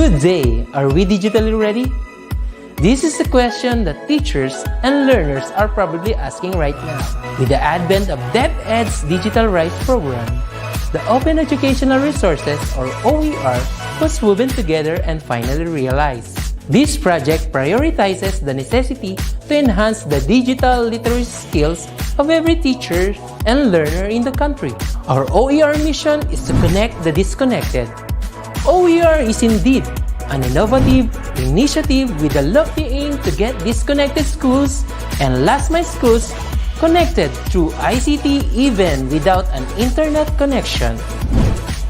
Good day! Are we digitally ready? This is a question that teachers and learners are probably asking right now. With the advent of DepEd's Digital Rights Program, the Open Educational Resources, or OER, was woven together and finally realized. This project prioritizes the necessity to enhance the digital literacy skills of every teacher and learner in the country. Our OER mission is to connect the disconnected. OER is indeed an innovative initiative with a lofty aim to get disconnected schools and last-mile schools connected through ICT even without an internet connection.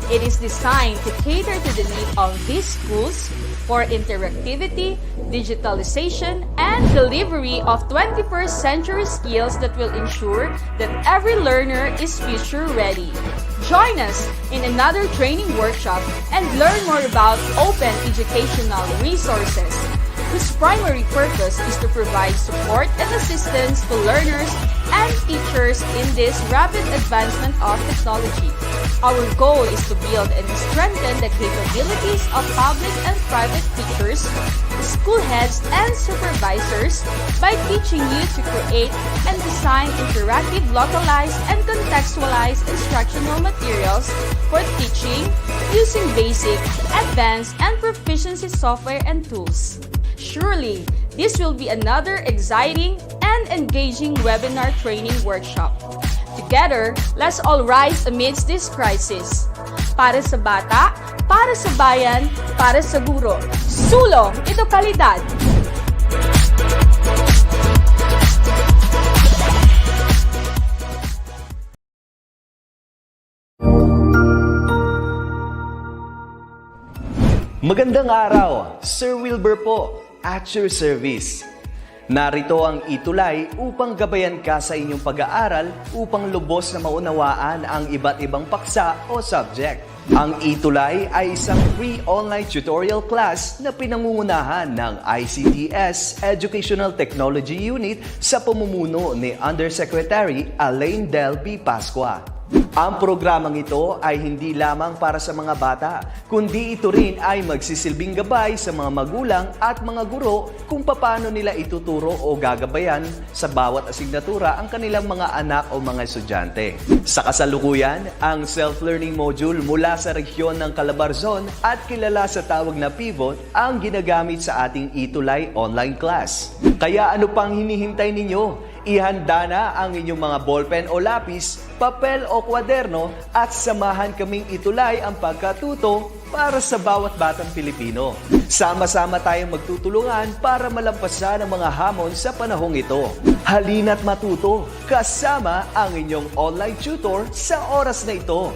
It is designed to cater to the need of these schools for interactivity, digitalization, and delivery of 21st century skills that will ensure that every learner is future ready. Join us in another training workshop and learn more about open educational resources, whose primary purpose is to provide support and assistance to learners and teachers in this rapid advancement of technology. Our goal is to build and strengthen the capabilities of public and private teachers, school heads, and supervisors by teaching you to create and design interactive, localized, and contextualized instructional materials for teaching using basic, advanced, and proficiency software and tools. Surely, this will be another exciting and engaging webinar training workshop. Together, let's all rise amidst this crisis. Para sa bata, para sa bayan, para sa guro. Sulong, ito kalidad! Magandang araw! Sir Wilbur po, at your service. Narito ang ETUlay upang gabayan ka sa inyong pag-aaral upang lubos na maunawaan ang iba't ibang paksa o subject. Ang ETUlay ay isang free online tutorial class na pinangungunahan ng DepEd Educational Technology Unit sa pamumuno ni Undersecretary Elaine Del B. Pascua. Ang programang ito ay hindi lamang para sa mga bata, kundi ito rin ay magsisilbing gabay sa mga magulang at mga guro kung paano nila ituturo o gagabayan sa bawat asignatura ang kanilang mga anak o mga estudyante. Sa kasalukuyan, ang self-learning module mula sa rehiyon ng Calabarzon at kilala sa tawag na pivot ang ginagamit sa ating ETUlay online class. Kaya ano pang hinihintay ninyo? Ihanda na ang inyong mga ballpen o lapis, papel o kwaderno at samahan kaming itulay ang pagkatuto para sa bawat batang Pilipino. Sama-sama tayong magtutulungan para malampasan ang mga hamon sa panahong ito. Halina't matuto kasama ang inyong online tutor sa oras na ito.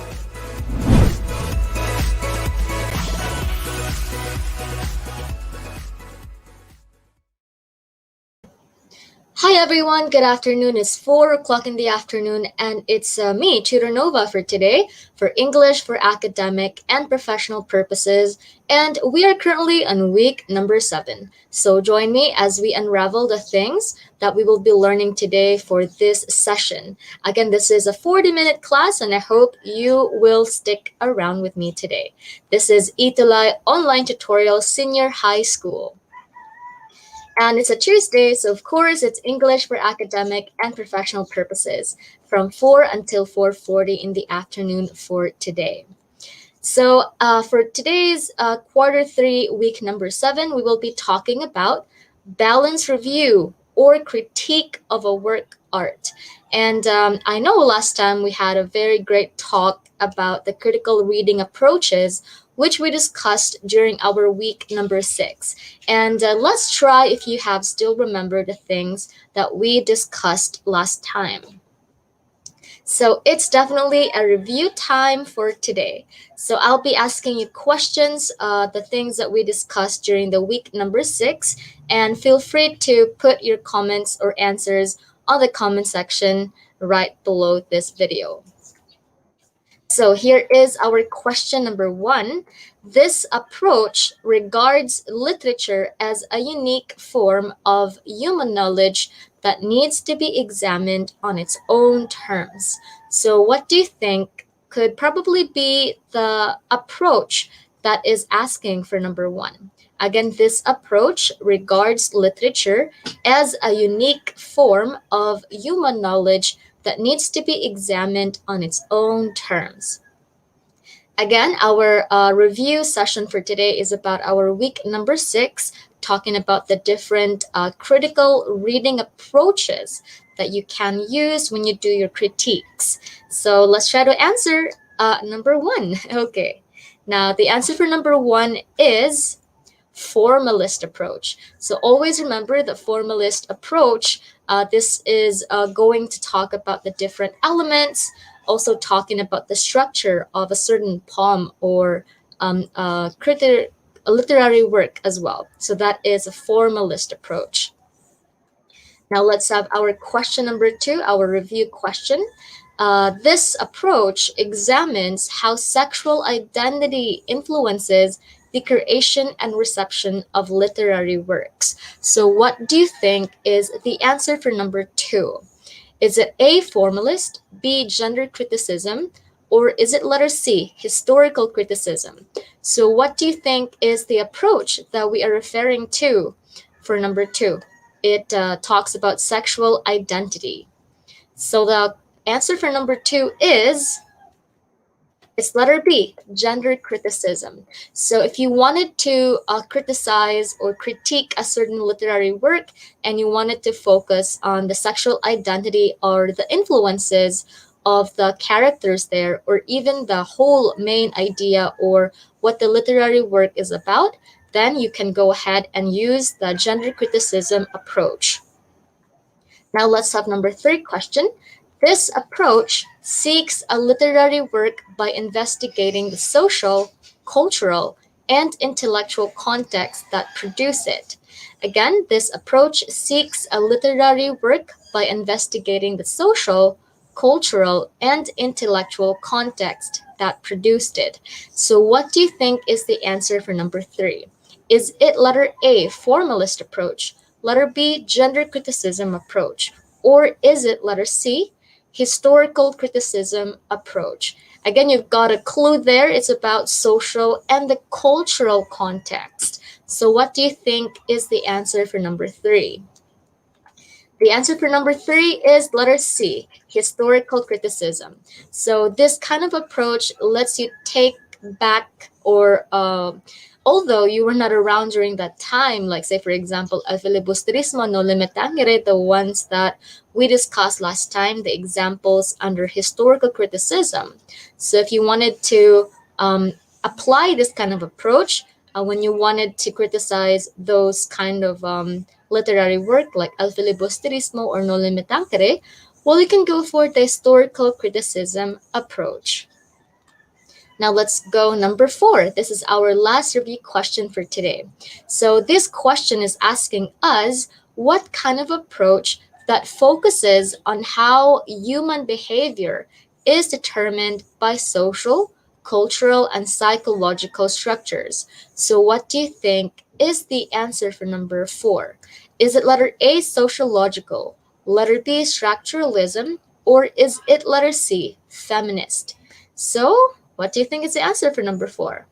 Hi everyone, good afternoon. It's 4 o'clock in the afternoon and it's me, Tutor Nova, for today for English for academic and professional purposes, and we are currently on week number 7. So join me as we unravel the things that we will be learning today for this session. Again, this is a 40-minute class and I hope you will stick around with me today. This is ETUlay Online Tutorial Senior High School. And it's a Tuesday, so of course it's English for academic and professional purposes from 4 until 4:40 in the afternoon for today. So for today's quarter 3, week number 7, we will be talking about balance review or critique of a work art. And I know last time we had a very great talk about the critical reading approaches, which we discussed during our week number 6. And let's try if you have still remembered the things that we discussed last time. So it's definitely a review time for today. So I'll be asking you questions, the things that we discussed during the week number 6, and feel free to put your comments or answers on the comment section right below this video. So here is our question number 1. This approach regards literature as a unique form of human knowledge that needs to be examined on its own terms. So what do you think could probably be the approach that is asking for number 1. Again, this approach regards literature as a unique form of human knowledge that needs to be examined on its own terms. Again, our review session for today is about our week number 6, talking about the different critical reading approaches that you can use when you do your critiques. So let's try to answer number 1. Okay. Now, the answer for number 1 is formalist approach. So always remember the formalist approach. This is going to talk about the different elements, also talking about the structure of a certain poem or a literary work as well. So that is a formalist approach. Now let's have our question number 2, our review question. This approach examines how sexual identity influences the creation and reception of literary works. So what do you think is the answer for number 2? Is it A, formalist, B, gender criticism, or is it letter C, historical criticism? So what do you think is the approach that we are referring to for number 2? It talks about sexual identity. So the answer for number 2 is, it's letter B, gender criticism. So if you wanted to criticize or critique a certain literary work and you wanted to focus on the sexual identity or the influences of the characters there, or even the whole main idea or what the literary work is about, then you can go ahead and use the gender criticism approach. Now let's have number 3 question. This approach seeks a literary work by investigating the social, cultural, and intellectual context that produce it. Again, this approach seeks a literary work by investigating the social, cultural, and intellectual context that produced it. So what do you think is the answer for number 3? Is it letter A, formalist approach, letter B, gender criticism approach, or is it letter C, historical criticism approach? Again, you've got a clue there. It's about social and the cultural context. So what do you think is the answer for number 3? The answer for number 3 is letter C, historical criticism. So this kind of approach lets you take back or although you were not around during that time, like say for example, el filibusterismo, no limitangere, the ones that we discussed last time, the examples under historical criticism. So if you wanted to apply this kind of approach, when you wanted to criticize those kind of literary work like el filibusterismo or no limitangere, well, you can go for the historical criticism approach. Now let's go number 4. This is our last review question for today. So this question is asking us what kind of approach that focuses on how human behavior is determined by social, cultural, and psychological structures. So what do you think is the answer for number 4? Is it letter A, sociological, letter B, structuralism, or is it letter C, feminist? So what do you think is the answer for number 4?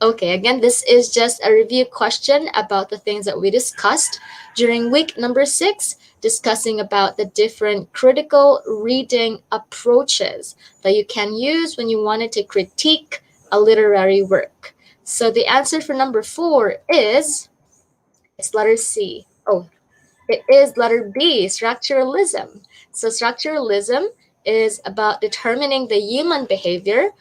Okay, again, this is just a review question about the things that we discussed during week number 6, discussing about the different critical reading approaches that you can use when you wanted to critique a literary work. So the answer for number 4 is, it's letter C. Oh, it is letter B, structuralism. So structuralism is about determining the human behavior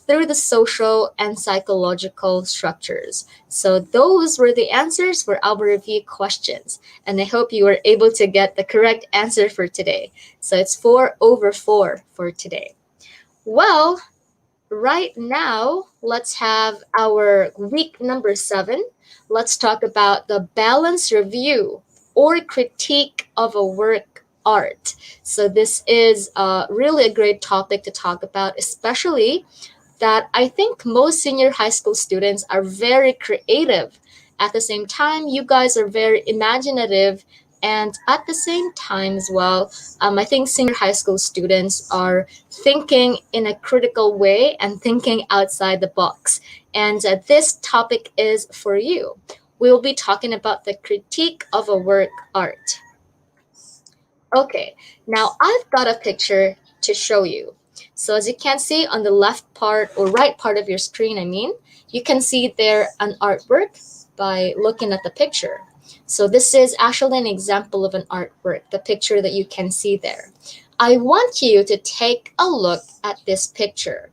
through the social and psychological structures. So those were the answers for our review questions. And I hope you were able to get the correct answer for today. So it's 4/4 for today. Well, right now, let's have our week number 7. Let's talk about the balanced review or critique of a work art. So this is really a great topic to talk about, especially that I think most senior high school students are very creative. At the same time, you guys are very imaginative, and at the same time as well, I think senior high school students are thinking in a critical way and thinking outside the box. And this topic is for you. We'll be talking about the critique of a work art. Okay, now I've got a picture to show you. So as you can see on the left part or right part of your screen, you can see there an artwork by looking at the picture. So this is actually an example of an artwork, the picture that you can see there. I want you to take a look at this picture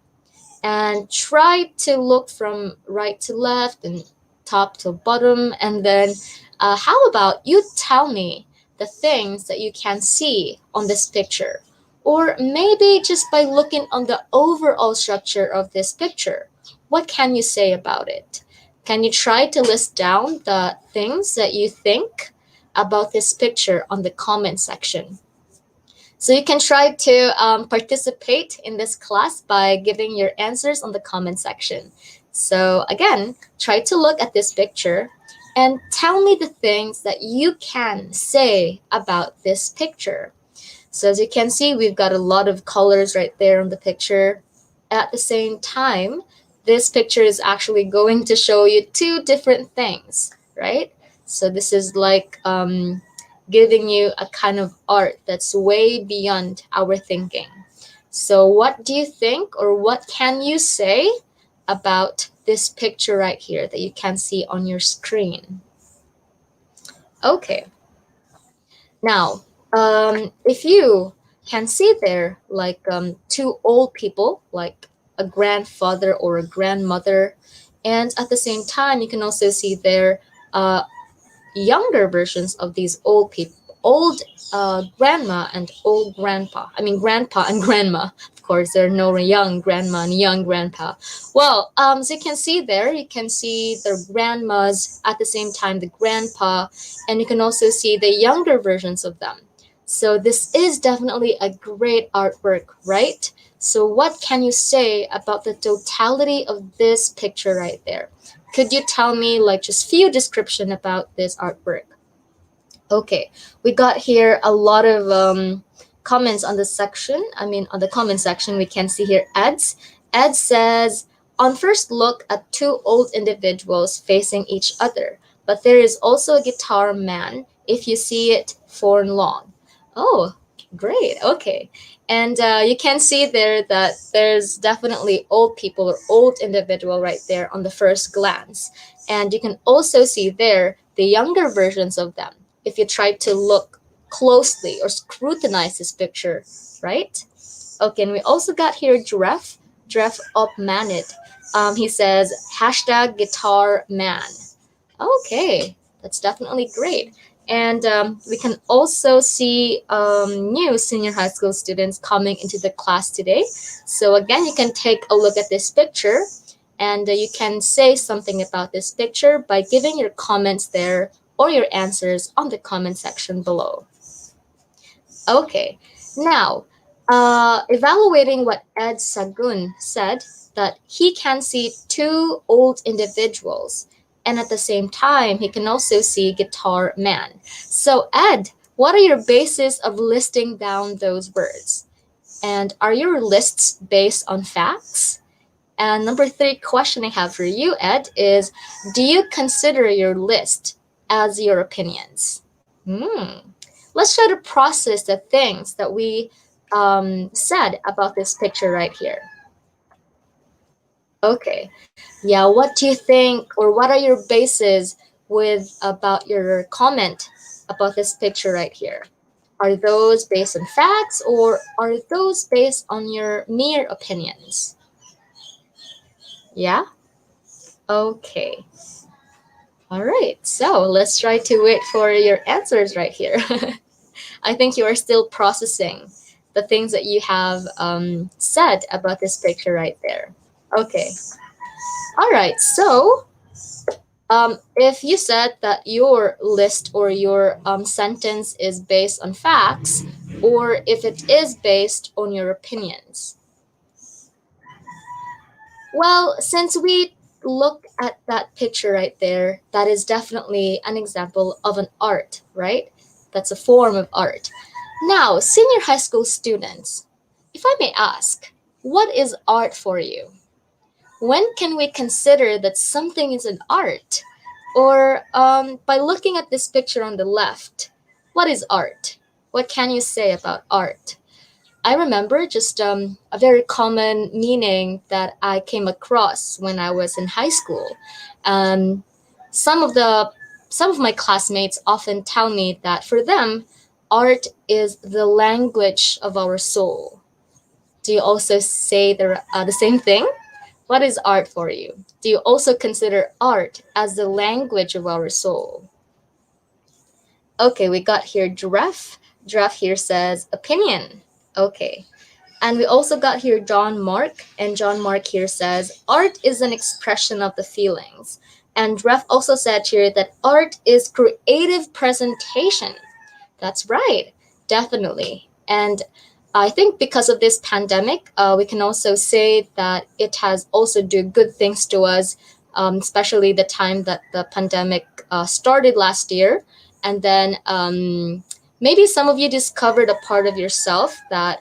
and try to look from right to left and top to bottom. And then how about you tell me the things that you can see on this picture? Or maybe just by looking on the overall structure of this picture, what can you say about it? Can you try to list down the things that you think about this picture on the comment section? So you can try to participate in this class by giving your answers on the comment section. So again, try to look at this picture and tell me the things that you can say about this picture. So as you can see, we've got a lot of colors right there on the picture. At the same time, this picture is actually going to show you two different things, right? So this is like giving you a kind of art that's way beyond our thinking. So what do you think, or what can you say about this picture right here that you can see on your screen? Okay. Now, if you can see there like two old people, like a grandfather or a grandmother, and at the same time, you can also see there younger versions of these old people, old grandma and old grandpa. I mean, grandpa and grandma. Of course, there are no young grandma and young grandpa. Well, so you can see there, you can see the grandmas at the same time, the grandpa, and you can also see the younger versions of them. So this is definitely a great artwork, right? So what can you say about the totality of this picture right there? Could you tell me like just few description about this artwork? Okay, we got here a lot of comments on the section. On the comment section, we can see here Ed's. Ed says, on first look at two old individuals facing each other, but there is also a guitar man if you see it for long. Oh, great. Okay. And you can see there that there's definitely old people or old individual right there on the first glance. And you can also see there the younger versions of them if you try to look closely or scrutinize this picture, right? Okay, and we also got here Dref Opmanit. He says, hashtag guitar man. Okay, that's definitely great. And we can also see new senior high school students coming into the class today. So again, you can take a look at this picture and you can say something about this picture by giving your comments there or your answers on the comment section below. Okay, now evaluating what Ed Sagun said, that he can see two old individuals, and at the same time, he can also see guitar man. So Ed, what are your basis of listing down those words? And are your lists based on facts? And number 3 question I have for you, Ed, is do you consider your list as your opinions? Let's try to process the things that we said about this picture right here. Okay. Yeah, what do you think, or what are your bases with about your comment about this picture right here? Are those based on facts, or are those based on your mere opinions? Yeah? Okay. All right, so let's try to wait for your answers right here. I think you are still processing the things that you have said about this picture right there. Okay. All right, so if you said that your list or your sentence is based on facts, or if it is based on your opinions. Well, since we look at that picture right there, that is definitely an example of an art, right? That's a form of art. Now, senior high school students, if I may ask, what is art for you? when can we consider that something is an art? Or by looking at this picture on the left, what is art? What can you say about art? I remember just a very common meaning that I came across when I was in high school. Um, some of the some of my classmates often tell me that for them, art is the language of our soul. Do you also say the same thing? What is art for you? Do you also consider art as the language of our soul? Okay, we got here giraffe. Giraffe here says opinion. Okay. And we also got here John Mark, and John Mark here says art is an expression of the feelings. And Ref also said here that art is creative presentation. That's right, definitely. And I think because of this pandemic, we can also say that it has also do good things to us, especially the time that the pandemic started last year. And then maybe some of you discovered a part of yourself that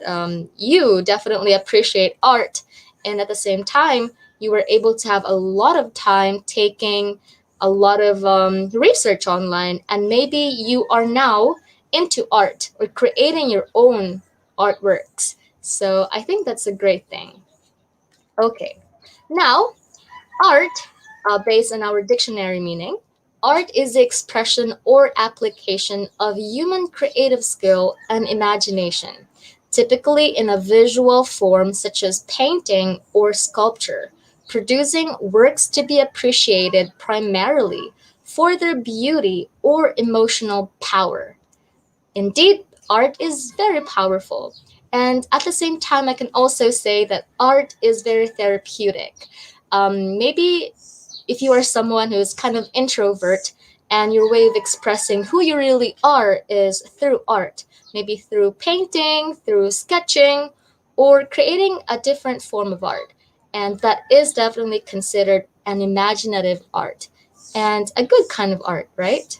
you definitely appreciate art. And at the same time, you were able to have a lot of time taking a lot of research online. And maybe you are now into art or creating your own artworks. So I think that's a great thing. Okay, now art, based on our dictionary meaning, art is the expression or application of human creative skill and imagination, typically in a visual form such as painting or sculpture, producing works to be appreciated primarily for their beauty or emotional power. Indeed, art is very powerful. And at the same time, I can also say that art is very therapeutic. Maybe if you are someone who's kind of introvert and your way of expressing who you really are is through art, maybe through painting, through sketching, or creating a different form of art. And that is definitely considered an imaginative art and a good kind of art, right?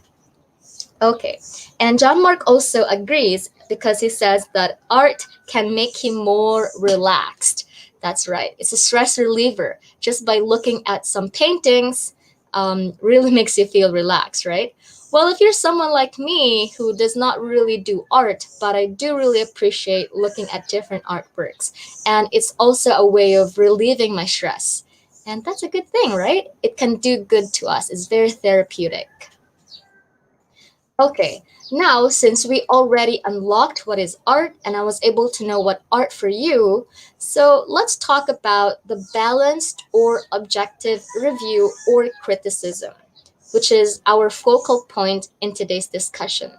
Okay. And John Mark also agrees because he says that art can make him more relaxed. That's right. It's a stress reliever. Just by looking at some paintings, really makes you feel relaxed, right? Well, if you're someone like me who does not really do art, but I do really appreciate looking at different artworks, and it's also a way of relieving my stress. And that's a good thing, right? It can do good to us. It's very therapeutic. Okay, now since we already unlocked what is art and I was able to know what art for you, so let's talk about the balanced or objective review or criticism, which is our focal point in today's discussion.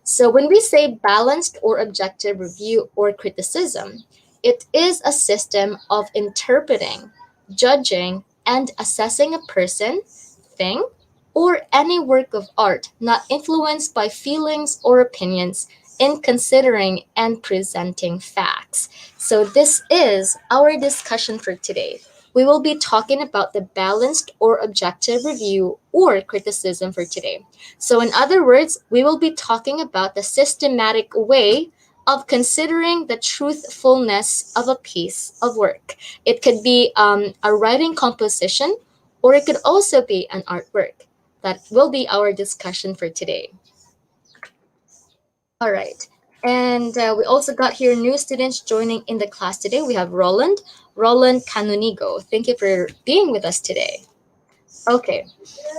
So when we say balanced or objective review or criticism, it is a system of interpreting, judging, and assessing a person, thing, or any work of art not influenced by feelings or opinions in considering and presenting facts. So this is our discussion for today. We will be talking about the balanced or objective review or criticism for today. So in other words, we will be talking about the systematic way of considering the truthfulness of a piece of work. It could be a writing composition, or it could also be an artwork. That will be our discussion for today. All right. And we also got here new students joining in the class today. We have Roland Canonigo. Thank you for being with us today. Okay.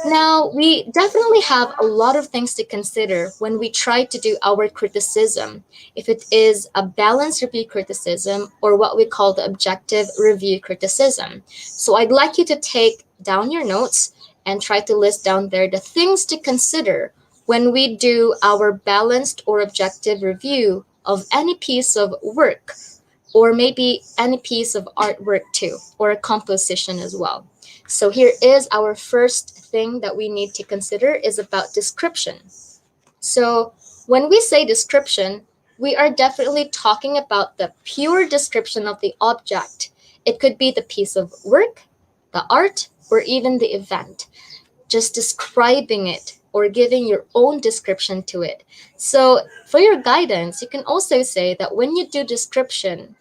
Now, we definitely have a lot of things to consider when we try to do our criticism, if it is a balanced review criticism or what we call the objective review criticism. So I'd like you to take down your notes and try to list down there the things to consider when we do our balanced or objective review of any piece of work, or maybe any piece of artwork too, or a composition as well. So here is our first thing that we need to consider is about description. So when we say description, we are definitely talking about the pure description of the object. It could be the piece of work, the art, or even the event. Just describing it or giving your own description to it. So for your guidance, you can also say that when you do description,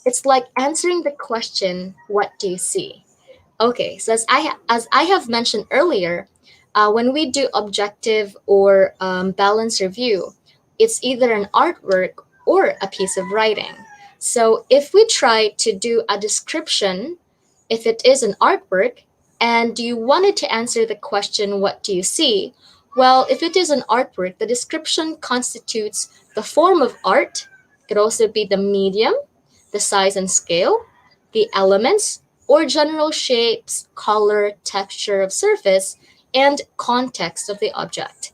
It's like answering the question, what do you see? Okay, so as I have mentioned earlier, when we do objective or balance review, it's either an artwork or a piece of writing. So if we try to do a description, if it is an artwork, and you wanted to answer the question, what do you see? Well, if it is an artwork, the description constitutes the form of art. It could also be the medium, the size and scale, the elements, or general shapes, color, texture of surface, and context of the object.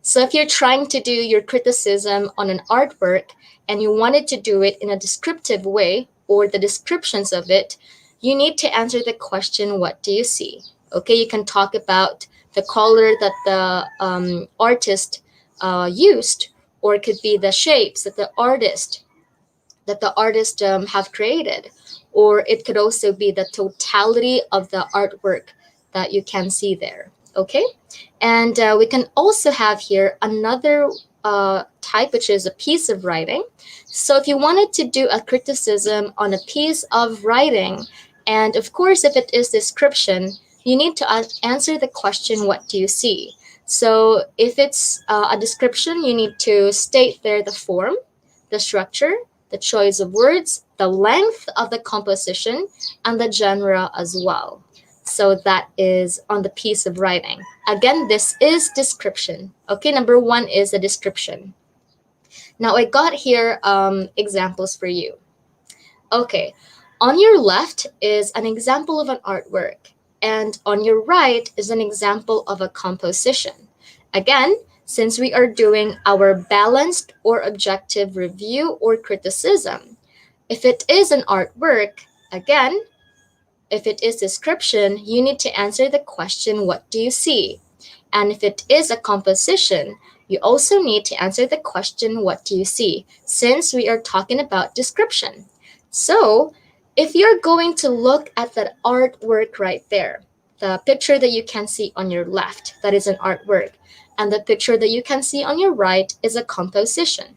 So if you're trying to do your criticism on an artwork and you wanted to do it in a descriptive way or the descriptions of it, you need to answer the question, what do you see? Okay, you can talk about the color that the artist used, or it could be the shapes that the artist have created, or it could also be the totality of the artwork that you can see there. Okay, and we can also have here another type, which is a piece of writing. So if you wanted to do a criticism on a piece of writing, and of course if it is description, you need to answer the question, what do you see? So if it's a description, you need to state there the form, the structure, the choice of words, the length of the composition, and the genre as well. So that is on the piece of writing. Again, this is description. Okay, number one is the description. Now I got here examples for you. Okay, on your left is an example of an artwork, and on your right is an example of a composition. Again, since we are doing our balanced or objective review or criticism, if it is an artwork, again, if it is description, you need to answer the question, what do you see? And if it is a composition, you also need to answer the question, what do you see? Since we are talking about description. So if you're going to look at that artwork right there, the picture that you can see on your left, that is an artwork, and the picture that you can see on your right is a composition.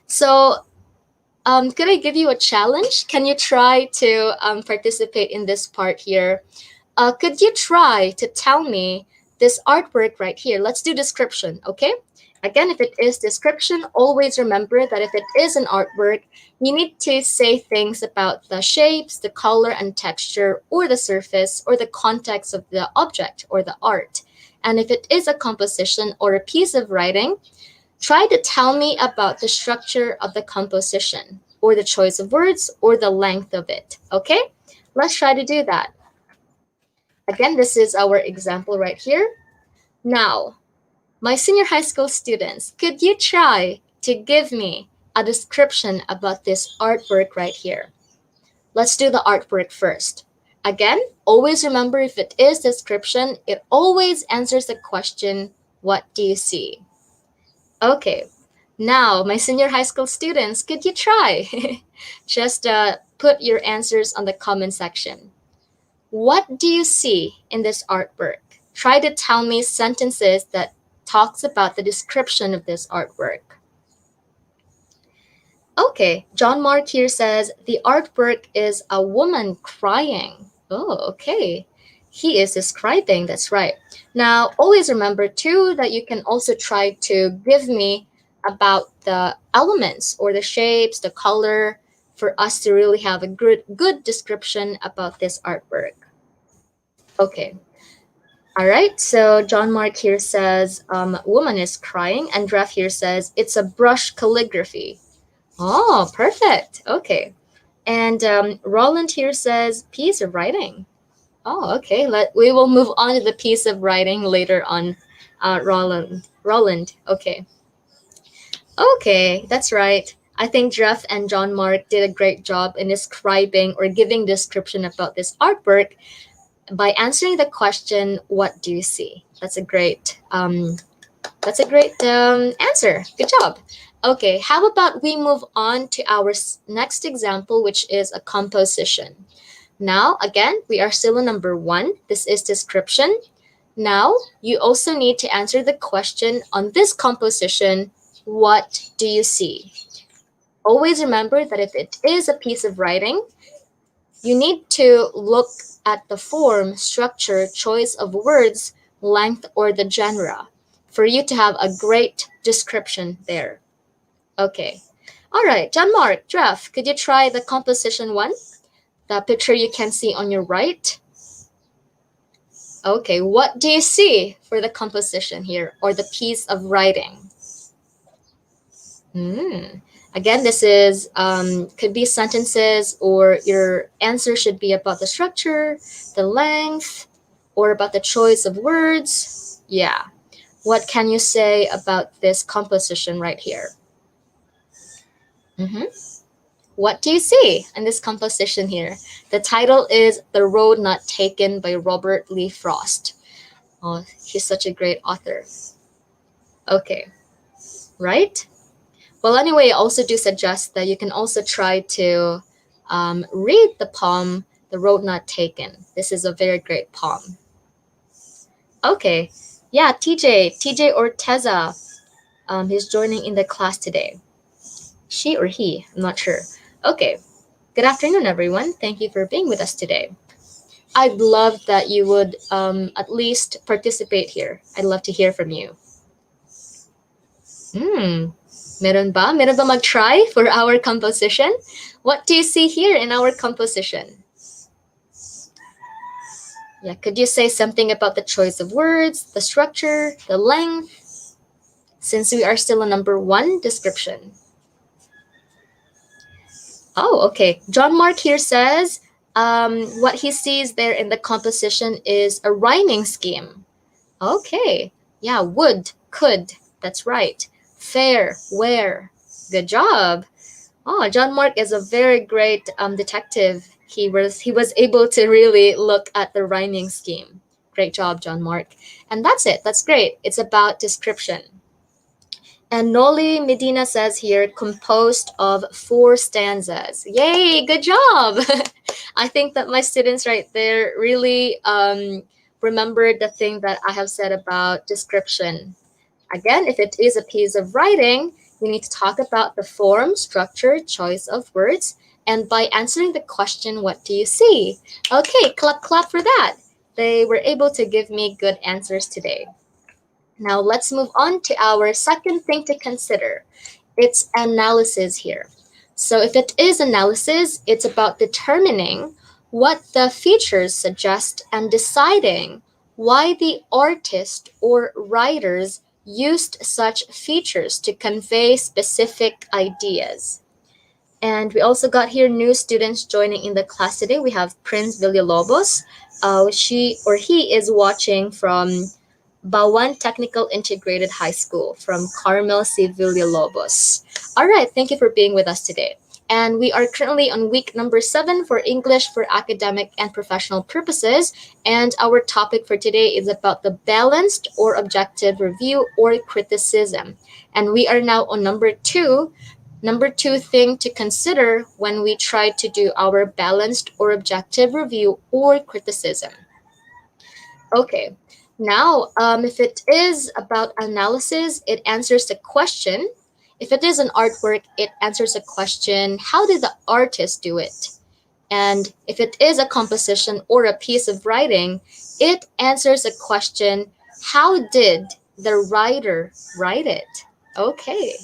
So could I give you a challenge? Can you try to participate in this part here? Could you try to tell me this artwork right here? Let's do description, okay? Again, if it is description, always remember that if it is an artwork, you need to say things about the shapes, the color and texture, or the surface, or the context of the object or the art. And if it is a composition or a piece of writing, try to tell me about the structure of the composition, or the choice of words, or the length of it, okay? Let's try to do that. Again, this is our example right here. Now, my senior high school students, could you try to give me a description about this artwork right here? Let's do the artwork first. Again, always remember if it is description, it always answers the question, what do you see? Okay, now my senior high school students, could you try? Just put your answers on the comment section. What do you see in this artwork? Try to tell me sentences that talks about the description of this artwork. Okay, John Mark here says the artwork is a woman crying. Oh, okay. He is describing, that's right. Now, always remember too that you can also try to give me about the elements or the shapes, the color, for us to really have a good description about this artwork. Okay. All right, so John Mark here says woman is crying, and Ref here says it's a brush calligraphy. Oh, perfect. Okay. And Roland here says piece of writing. Oh, okay. We will move on to the piece of writing later on, Roland. Okay. Okay, that's right. I think Jeff and John Mark did a great job in describing or giving description about this artwork by answering the question, what do you see? That's a great answer. Good job. Okay, how about we move on to our next example, which is a composition. Now, again, we are still on number one. This is description. Now, you also need to answer the question on this composition, what do you see? Always remember that if it is a piece of writing, you need to look at the form, structure, choice of words, length, or the genre for you to have a great description there. Okay. All right, John Mark, Jeff, could you try the composition one? The picture you can see on your right. Okay, what do you see for the composition here or the piece of writing? Again, this is could be sentences, or your answer should be about the structure, the length, or about the choice of words. Yeah. What can you say about this composition right here? What do you see in this composition here? The title is The Road Not Taken by Robert Lee Frost. Oh, he's such a great author. Okay, right? Well, anyway, I also do suggest that you can also try to read the poem, The Road Not Taken. This is a very great poem. Okay, yeah, TJ Orteza, he's joining in the class today. She or he, I'm not sure. Okay, good afternoon, everyone. Thank you for being with us today. I'd love that you would at least participate here. I'd love to hear from you. Meron ba? Meron ba mag-try for our composition? What do you see here in our composition? Yeah, could you say something about the choice of words, the structure, the length? Since we are still on number 1, description. Oh, okay. John Mark here says what he sees there in the composition is a rhyming scheme. Okay. Yeah, would, could. That's right. Fair, where. Good job. Oh, John Mark is a very great detective. He was able to really look at the rhyming scheme. Great job, John Mark. And that's it. That's great. It's about description. And Noli Medina says here, composed of 4 stanzas. Yay, good job. I think that my students right there really remembered the thing that I have said about description. Again, if it is a piece of writing, you need to talk about the form, structure, choice of words, and by answering the question, what do you see? Okay, clap, clap for that. They were able to give me good answers today. Now let's move on to our second thing to consider. It's analysis here. So if it is analysis, it's about determining what the features suggest and deciding why the artist or writers used such features to convey specific ideas. And we also got here new students joining in the class today. We have Prince Villalobos. She or he is watching from Bawan Technical Integrated High School from Carmel C. Villalobos. All right, thank you for being with us today. And we are currently on week number 7 for English for academic and professional purposes. And our topic for today is about the balanced or objective review or criticism. And we are now on number 2 thing to consider when we try to do our balanced or objective review or criticism. Okay, now if it is about analysis, it answers the question. If it is an artwork, it answers a question, how did the artist do it? And if it is a composition or a piece of writing, it answers a question, how did the writer write it? Okay.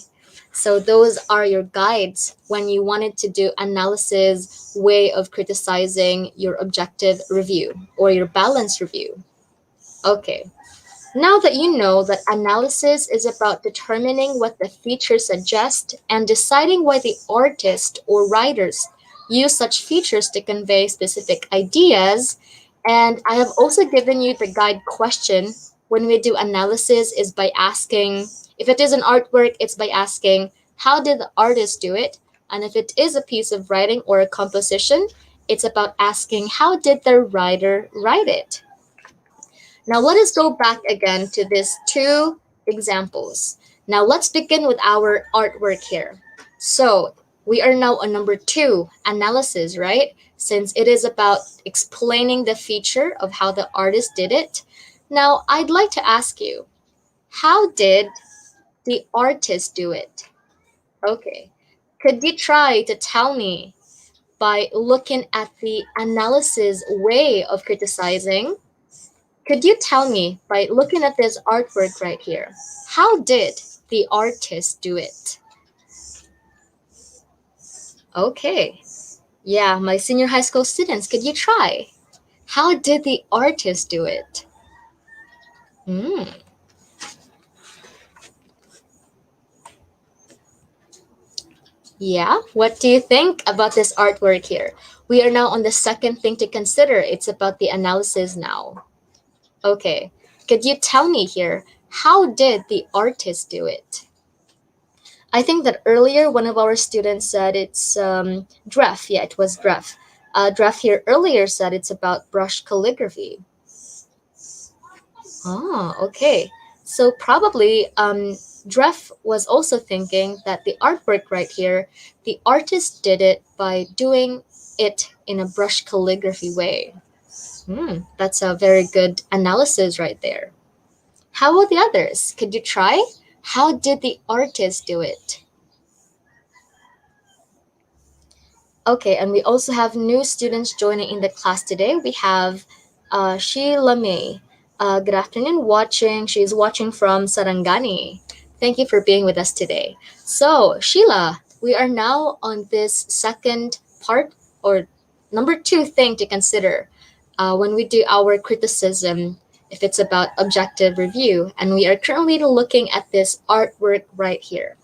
So those are your guides when you wanted to do analysis, way of criticizing your objective review or your balanced review. Okay. Now that you know that analysis is about determining what the features suggest and deciding why the artist or writers use such features to convey specific ideas, and I have also given you the guide question when we do analysis is by asking, if it is an artwork, it's by asking, how did the artist do it? And if it is a piece of writing or a composition, it's about asking, how did the writer write it? Now let us go back again to these 2 examples. Now let's begin with our artwork here. So we are now on number 2, analysis, right? Since it is about explaining the feature of how the artist did it. Now I'd like to ask you, how did the artist do it? Okay. Could you try to tell me by looking at the analysis way of criticizing? Could you tell me by looking at this artwork right here, how did the artist do it? Okay. Yeah, my senior high school students, could you try? How did the artist do it? Hmm. Yeah, what do you think about this artwork here? We are now on the second thing to consider. It's about the analysis now. Okay, could you tell me here, how did the artist do it? I think that earlier one of our students said it's Dref. Yeah, it was Dref. Dref here earlier said it's about brush calligraphy. Oh, okay. So probably Dref was also thinking that the artwork right here, the artist did it by doing it in a brush calligraphy way. That's a very good analysis right there. How about the others? Could you try? How did the artist do it? Okay, and we also have new students joining in the class today. We have Sheila May. Good afternoon, watching. She's watching from Sarangani. Thank you for being with us today. So, Sheila, we are now on this second part or number two thing to consider when we do our criticism, if it's about objective review. And we are currently looking at this artwork right here.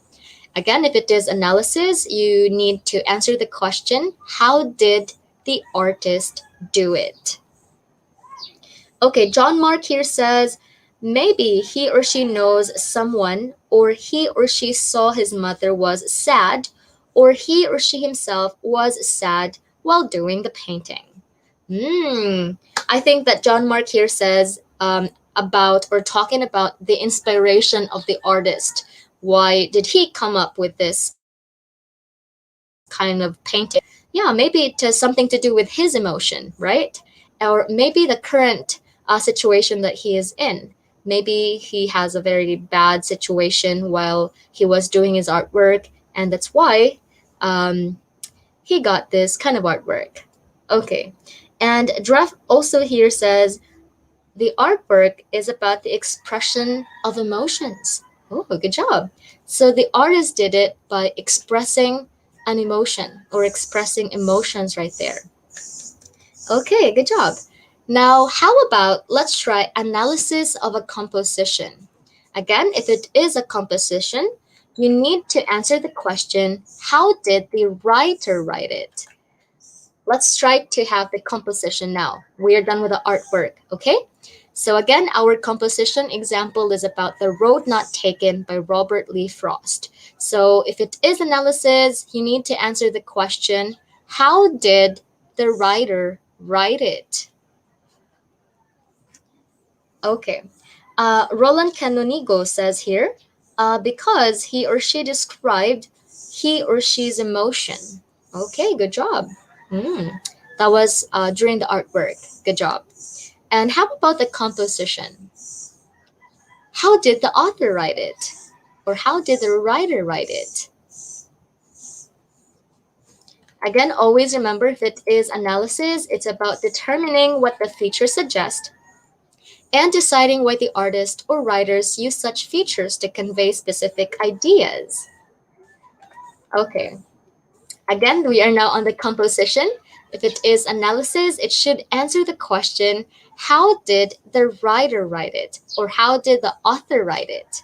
Again, if it is analysis, you need to answer the question, how did the artist do it? Okay, John Mark here says, maybe he or she knows someone, or he or she saw his mother was sad, or he or she himself was sad while doing the painting. I think that John Mark here says about or talking about the inspiration of the artist. Why did he come up with this kind of painting? Yeah, maybe it has something to do with his emotion, right? Or maybe the current situation that he is in. Maybe he has a very bad situation while he was doing his artwork, and that's why he got this kind of artwork. Okay, and Dref also here says the artwork is about the expression of emotions. Oh, good job. So the artist did it by expressing an emotion or expressing emotions right there. Okay, good job. Now, how about let's try analysis of a composition. Again, if it is a composition, you need to answer the question, how did the writer write it? Let's try to have the composition now. We are done with the artwork, okay? So again, our composition example is about The Road Not Taken by Robert Lee Frost. So if it is analysis, you need to answer the question, how did the writer write it? Okay. Roland Canonigo says here, because he or she described he or she's emotion. Okay, good job. That was during the artwork. Good job. And how about the composition? How did the author write it? Or how did the writer write it? Again, always remember, if it is analysis, it's about determining what the features suggest and deciding why the artist or writers use such features to convey specific ideas. Okay. Again, we are now on the composition. If it is analysis, it should answer the question, how did the writer write it? Or how did the author write it?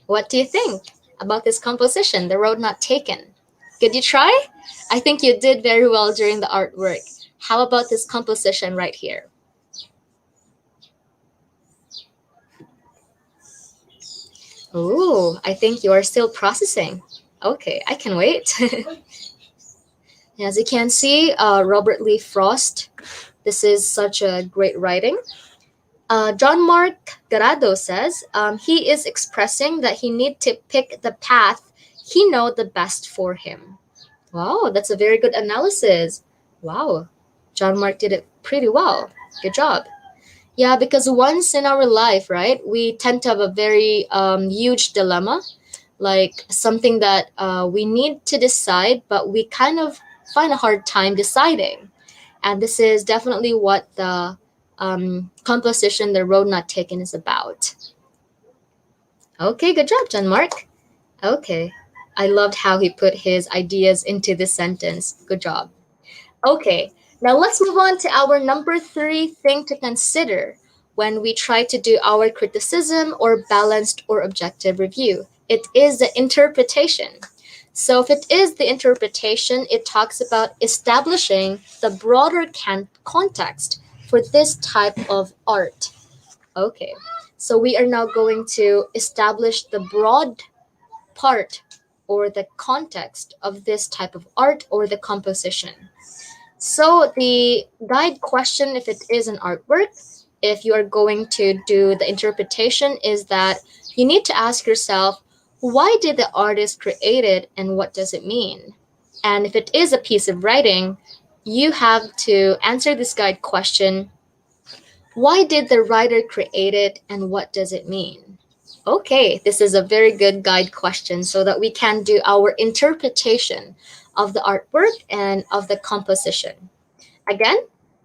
What do you think about this composition, The Road Not Taken? Could you try? I think you did very well during the artwork. How about this composition right here? Oh, I think you are still processing. Okay, I can wait. As you can see, Robert Lee Frost, this is such a great writing. John Mark Garado says he is expressing that he need to pick the path he know the best for him. Wow, that's a very good analysis. Wow, John Mark did it pretty well. Good job. Yeah, because once in our life, right, we tend to have a very huge dilemma, like something that we need to decide, but we kind of find a hard time deciding. And this is definitely what the composition, The Road Not Taken, is about. Okay, good job, John Mark. Okay. I loved how he put his ideas into this sentence. Good job. Okay, now let's move on to our number three thing to consider when we try to do our criticism or balanced or objective review. It is the interpretation. So, if it is the interpretation, it talks about establishing the broader context for this type of art. Okay, so we are now going to establish the broad part or the context of this type of art or the composition. So the guide question, if it is an artwork, if you are going to do the interpretation, is that you need to ask yourself, why did the artist create it and what does it mean? And if it is a piece of writing, you have to answer this guide question, why did the writer create it and what does it mean? Okay, this is a very good guide question so that we can do our interpretation of the artwork and of the composition. Again,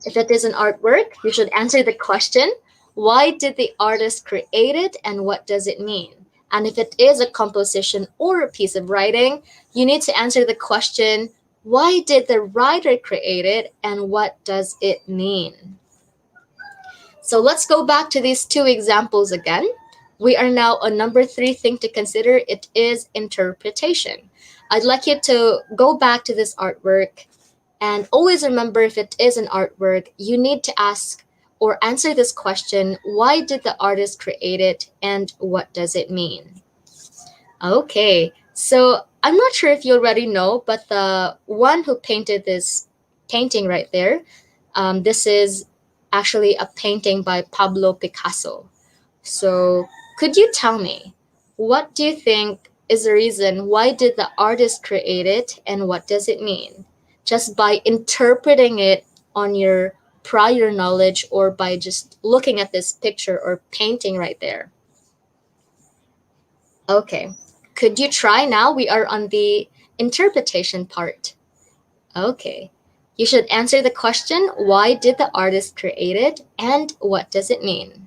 if it is an artwork, you should answer the question, why did the artist create it and what does it mean? And if it is a composition or a piece of writing, you need to answer the question, why did the writer create it and what does it mean? So let's go back to these two examples again. We are now on number three thing to consider. It is interpretation. I'd like you to go back to this artwork and always remember, if it is an artwork, you need to ask or answer this question, why did the artist create it and what does it mean? Okay, so I'm not sure if you already know, but the one who painted this painting right there, this is actually a painting by Pablo Picasso. So could you tell me, what do you think is the reason why did the artist create it and what does it mean? Just by interpreting it on your prior knowledge or by just looking at this picture or painting right there. Okay, could you try now? We are on the interpretation part. Okay, you should answer the question, why did the artist create it and what does it mean?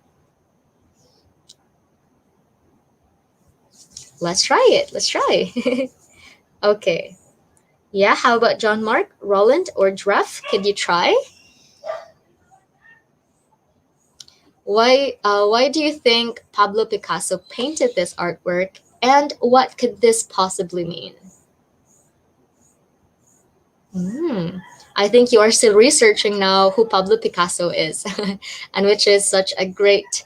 Let's try it. Let's try. Okay. Yeah, how about John Mark, Roland, or Dreff? Could you try? Why do you think Pablo Picasso painted this artwork, and what could this possibly mean? I think you are still researching now who Pablo Picasso is, and which is such a great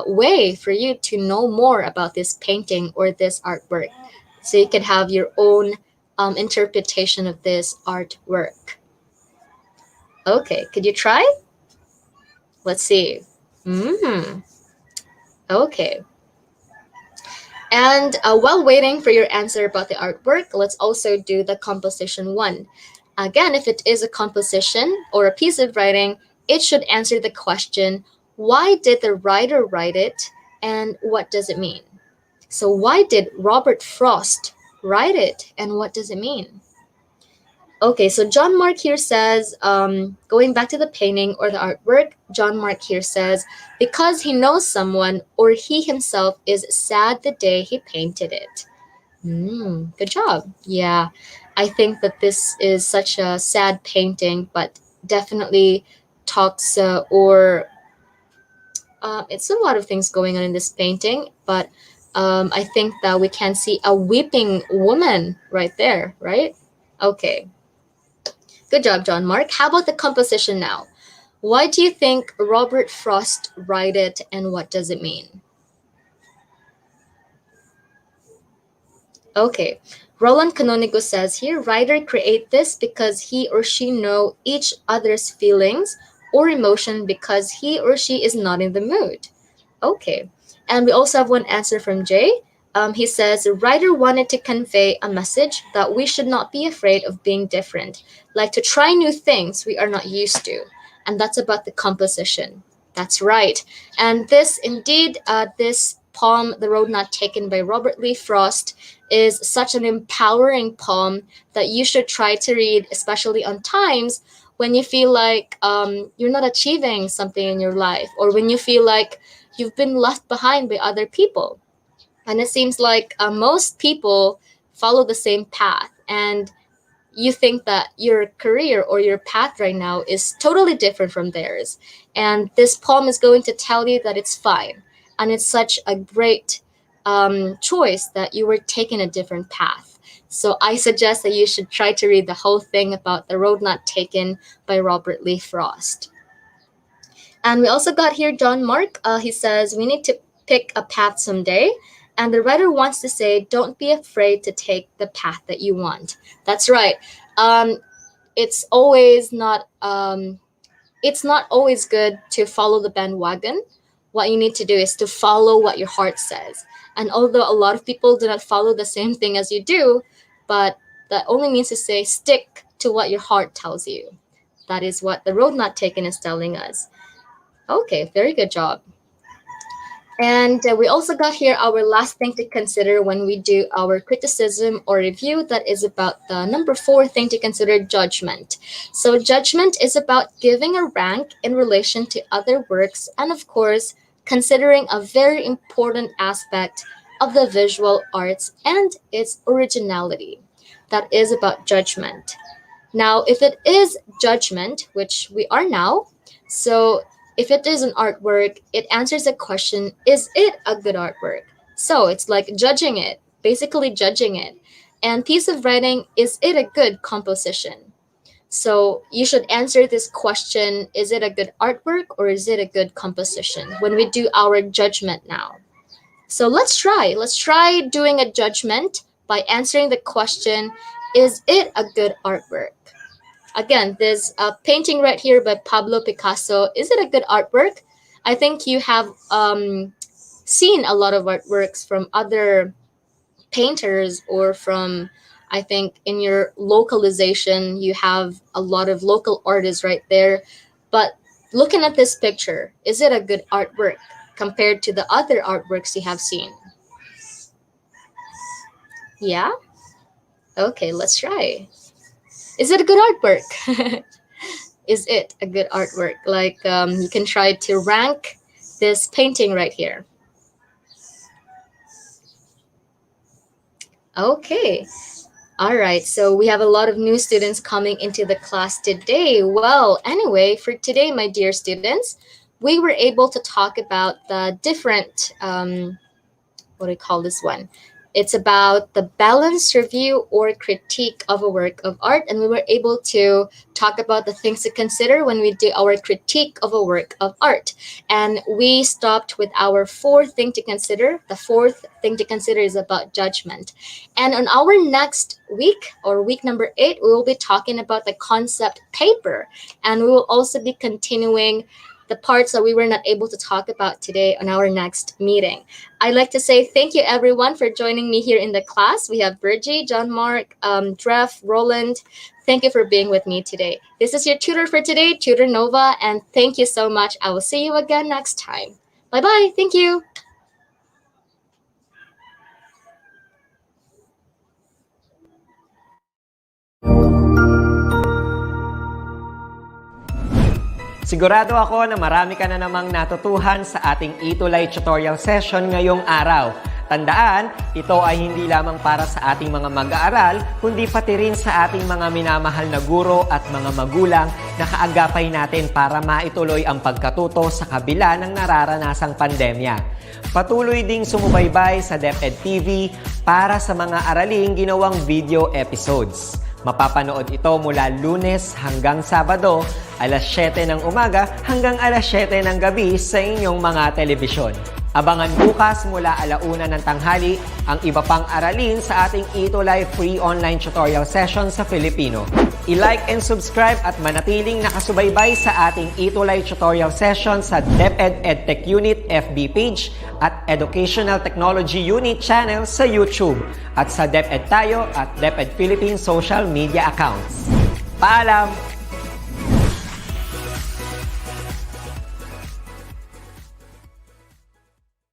way for you to know more about this painting or this artwork. So you can have your own interpretation of this artwork. Okay, could you try? Let's see. Okay. And while waiting for your answer about the artwork, let's also do the composition one. Again, if it is a composition or a piece of writing, it should answer the question, why did the writer write it and what does it mean? So why did Robert Frost write it and what does it mean? Okay, so John Mark here says, going back to the painting or the artwork, John Mark here says, because he knows someone or he himself is sad the day he painted it. Good job. Yeah, I think that this is such a sad painting, but definitely talks it's a lot of things going on in this painting, but I think that we can see a weeping woman right there, right? Okay. Good job, John Mark. How about the composition now? Why do you think Robert Frost wrote it and what does it mean? Okay, Roland Canonigo says here, writer create this because he or she know each other's feelings or emotion because he or she is not in the mood. Okay, and we also have one answer from Jay. He says, writer wanted to convey a message that we should not be afraid of being different, like to try new things we are not used to. And that's about the composition. That's right. And this indeed, this poem, The Road Not Taken by Robert Lee Frost, is such an empowering poem that you should try to read, especially on times when you feel like you're not achieving something in your life, or when you feel like you've been left behind by other people. And it seems like most people follow the same path, and you think that your career or your path right now is totally different from theirs. And this poem is going to tell you that it's fine. And it's such a great choice that you were taking a different path. So I suggest that you should try to read the whole thing about The Road Not Taken by Robert Lee Frost. And we also got here John Mark. He says, we need to pick a path someday. And the writer wants to say, don't be afraid to take the path that you want. That's right. It's always not always good to follow the bandwagon. What you need to do is to follow what your heart says. And although a lot of people do not follow the same thing as you do, but that only means to say, stick to what your heart tells you. That is what The Road Not Taken is telling us. Okay, very good job. And we also got here our last thing to consider when we do our criticism or review. That is about the number 4 thing to consider, judgment. So judgment is about giving a rank in relation to other works, and of course, considering a very important aspect of the visual arts and its originality. That is about judgment. Now, if it is judgment, which we are now, so if it is an artwork, it answers the question, is it a good artwork? So it's like judging it, basically judging it. And piece of writing, is it a good composition? So you should answer this question, is it a good artwork or is it a good composition, when we do our judgment now. So let's try doing a judgment by answering the question, is it a good artwork? Again, there's a painting right here by Pablo Picasso. Is it a good artwork? I think you have seen a lot of artworks from other painters, or from, I think, in your localization, you have a lot of local artists right there. But looking at this picture, is it a good artwork compared to the other artworks you have seen? Yeah? Okay, let's try. Is it a good artwork? Is it a good artwork? Like, you can try to rank this painting right here. Okay. All right. So we have a lot of new students coming into the class today. Well, anyway, for today, my dear students, we were able to talk about the different, what do you call this one? It's about the balanced review or critique of a work of art. And we were able to talk about the things to consider when we do our critique of a work of art. And we stopped with our 4th thing to consider. The 4th thing to consider is about judgment. And on our next week, or week number 8, we will be talking about the concept paper. And we will also be continuing the parts that we were not able to talk about today on our next meeting. I'd like to say thank you, everyone, for joining me here in the class. We have Virgie, John Mark, Dreff, Roland. Thank you for being with me today. This is your tutor for today, Tutor Nova, and thank you so much. I will see you again next time. Bye-bye. Thank you. Sigurado ako na marami ka na namang natutuhan sa ating ETUlay tutorial session ngayong araw. Tandaan, ito ay hindi lamang para sa ating mga mag-aaral, kundi pati rin sa ating mga minamahal na guro at mga magulang na kaagapay natin para maituloy ang pagkatuto sa kabila ng nararanasang pandemya. Patuloy ding sumubaybay sa DepEd TV para sa mga araling ginawang video episodes. Mapapanood ito mula Lunes hanggang Sabado, alas 7 ng umaga hanggang alas 7 ng gabi sa inyong mga telebisyon. Abangan bukas mula 1:00 ng tanghali ang iba pang aralin sa ating ETUlay free online tutorial session sa Filipino. I-like and subscribe at manatiling nakasubaybay sa ating ETUlay tutorial session sa DepEd Edtech Unit FB page at Educational Technology Unit channel sa YouTube at sa DepEd Tayo at DepEd Philippines social media accounts. Paalam!